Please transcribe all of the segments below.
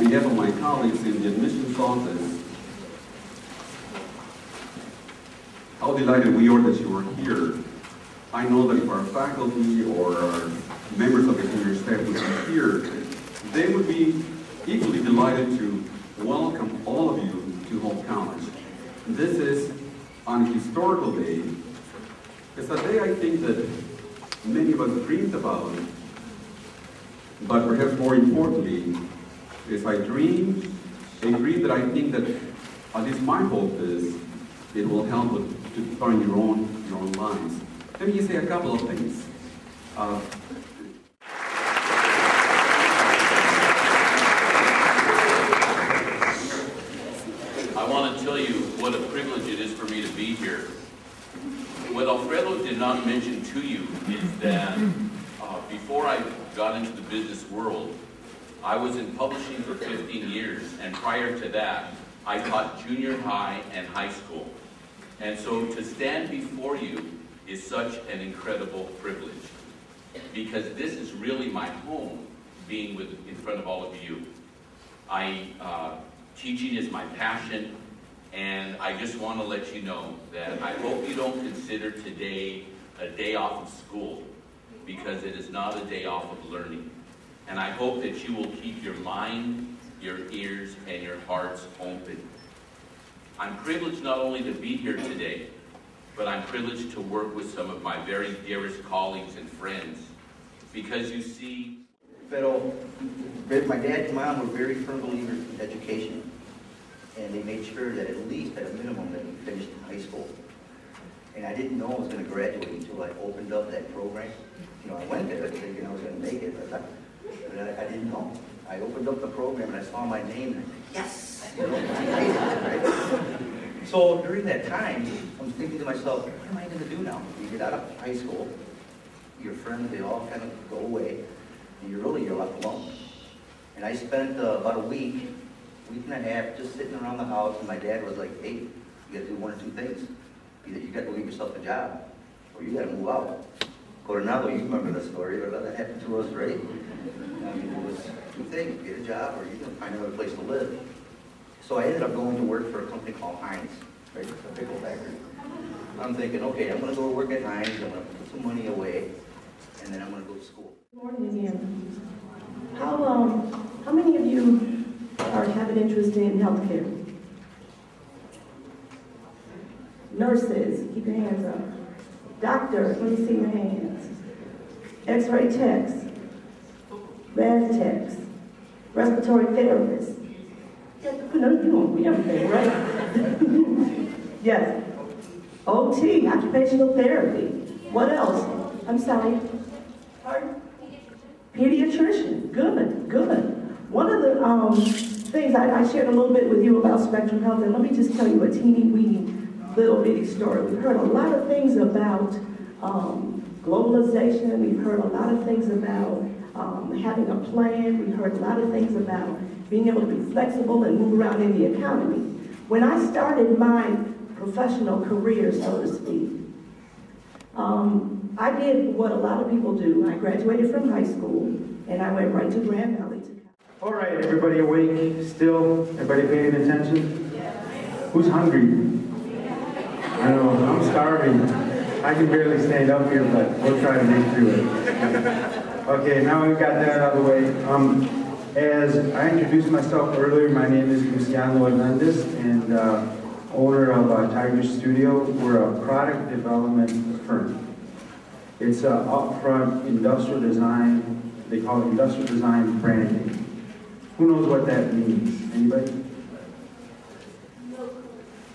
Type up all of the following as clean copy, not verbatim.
behalf of my colleagues in the admissions office, how delighted we are that you are here. I know that if our faculty or our members of the senior staff would be here, they would be equally delighted to welcome all of you to Hope College. This is on a historical day. It's a day I think that many of us dreamed about, but perhaps more importantly, is a dream that I think that, at least my hope is, it will help to turn your own lives. Let me just say a couple of things. I want to tell you what a privilege it is for me to be here. What Alfredo did not mention to you is that before I got into the business world, I was in publishing for 15 years, and prior to that, I taught junior high and high school. And so to stand before you is such an incredible privilege, because this is really my home, being in front of all of you. Teaching is my passion, and I just want to let you know that I hope you don't consider today a day off of school, because it is not a day off of learning. And I hope that you will keep your mind, your ears, and your hearts open. I'm privileged not only to be here today, but I'm privileged to work with some of my very dearest colleagues and friends, because you see... Pero my dad and mom were very firm believers in education, and they made sure that at least, at a minimum, that we finished high school. And I didn't know I was going to graduate until I opened up that program. You know, I went there thinking I was going to make it, but I didn't know. I opened up the program and I saw my name and I said, yes! You know, I made it, right? So during that time, I was thinking to myself, what am I going to do now? You get out of high school, your friends, they all kind of go away, and you're left alone. And I spent about a week and a half just sitting around the house, and my dad was like, hey, you got to do one or two things. Either you got to go get yourself a job, or you got to move out. Coronado, you remember the story, but that happened to us, right? I mean, it was two things, get a job, or you can find another place to live. So I ended up going to work for a company called Heinz, right? It's a pickle factory. I'm thinking, okay, I'm going to go work at Heinz, I'm going to put some money away, and then I'm going to go to school. Good morning again. How many of you have an interest in healthcare? Nurses, keep your hands up. Doctors, let me see your hands. X-ray techs, lab techs, respiratory therapists. You know, you don't be everything, right? Yes. OT, occupational therapy. What else? I'm sorry. Pardon? Pediatrician. Good, good. One of the things I shared a little bit with you about Spectrum Health, and let me just tell you a teeny-weeny little bitty story. We've heard a lot of things about globalization. We've heard a lot of things about having a plan. We've heard a lot of things about being able to be flexible and move around in the economy. When I started my professional career, so to speak, I did what a lot of people do. I graduated from high school, and I went right to Grand Valley. All right, everybody awake still? Everybody paying attention? Yes. Who's hungry? I know, I'm starving. I can barely stand up here, but we'll try to make through it. Okay, now we've got that out of the way. As I introduced myself earlier, my name is Luciano Hernandez, and owner of Tiger Studio. We're a product development firm. It's upfront industrial design. They call it industrial design branding. Who knows what that means? Anybody?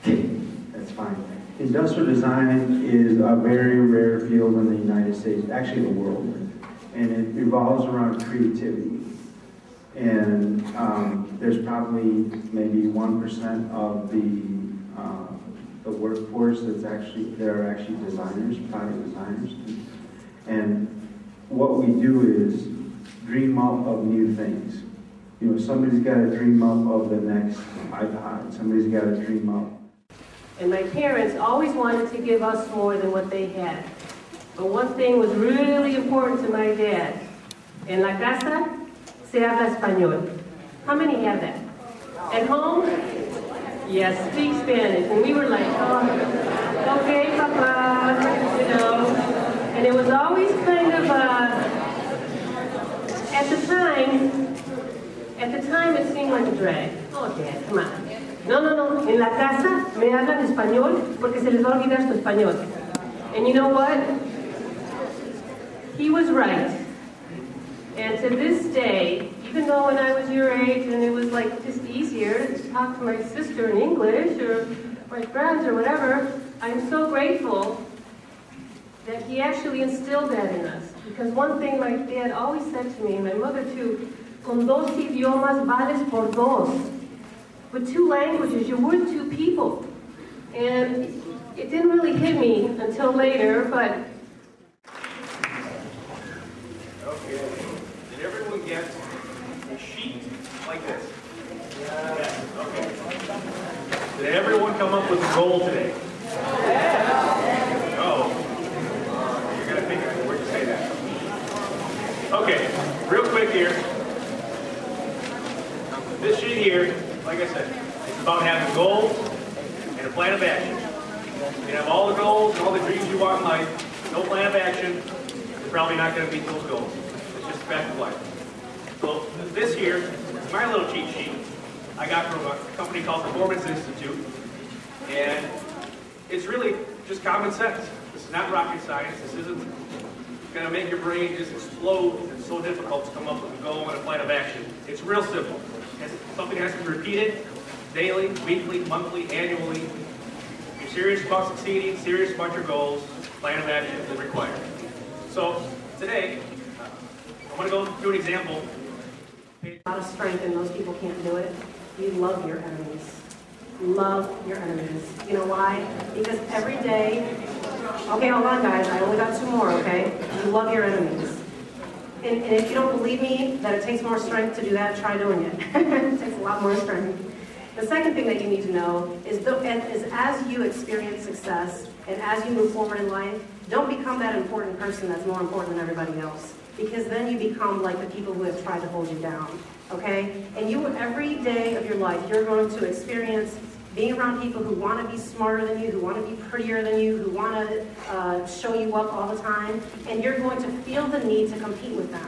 Okay, that's fine. Industrial design is a very rare field in the United States, actually the world, and it revolves around creativity. And there's probably maybe 1% of the workforce that are actually designers, product designers. And what we do is dream up of new things. You know, somebody's got to dream up of the next iPod. Somebody's got to dream up. And my parents always wanted to give us more than what they had. But one thing was really important to my dad. En la casa se habla español. How many have that? At home? Yes, speak Spanish. And we were like, oh, okay, Papa, you know. And it was always kind of, at the time it seemed like a drag. Oh, Dad, come on. No, en la casa me hablan español porque se les va a olvidar su español. And you know what? He was right. And to this day, even though when I was your age and it was like just easier to talk to my sister in English or my friends or whatever, I'm so grateful that he actually instilled that in us. Because one thing my dad always said to me, and my mother too, con dos idiomas vales por dos. With two languages, you're worth two people. And it didn't really hit me until later, but... Okay. Did everyone get a sheet like this? Yes. Okay. Did everyone come up with a goal today? Oh. You're going to think of it. Where'd you say that? Okay. Real quick here. This sheet here, like I said, it's about having goals and a plan of action. You can have all the goals and all the dreams you want in life, no plan of action, you're probably not going to meet those goals. It's just a fact of life. So this here is my little cheat sheet I got from a company called Performance Institute. And it's really just common sense. This is not rocket science. This isn't going to make your brain just explode. It's so difficult to come up with a goal and a plan of action. It's real simple. Something has to be repeated daily, weekly, monthly, annually. If you're serious about succeeding, serious about your goals, plan of action is required. So today, I'm going to go through an example. A lot of strength and most people can't do it. You love your enemies. Love your enemies. You know why? Because every day, okay, hold on guys, I only got two more, okay? You love your enemies. And if you don't believe me that it takes more strength to do that, try doing it. It takes a lot more strength. The second thing that you need to know is as you experience success and as you move forward in life, don't become that important person that's more important than everybody else. Because then you become like the people who have tried to hold you down. Okay? And every day of your life, you're going to experience being around people who want to be smarter than you, who want to be prettier than you, who want to show you up all the time, and you're going to feel the need to compete with them.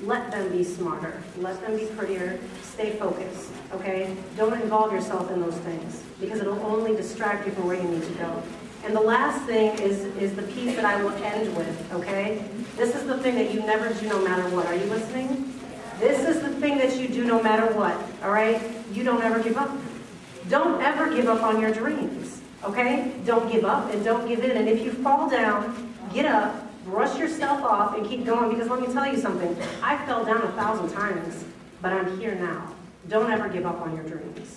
Let them be smarter. Let them be prettier. Stay focused, okay? Don't involve yourself in those things, because it'll only distract you from where you need to go. And the last thing is the piece that I will end with, okay? This is the thing that you never do no matter what. Are you listening? This is the thing that you do no matter what, all right? You don't ever give up. Don't ever give up on your dreams, okay? Don't give up and don't give in. And if you fall down, get up, brush yourself off, and keep going. Because let me tell you something. I fell down 1,000 times, but I'm here now. Don't ever give up on your dreams.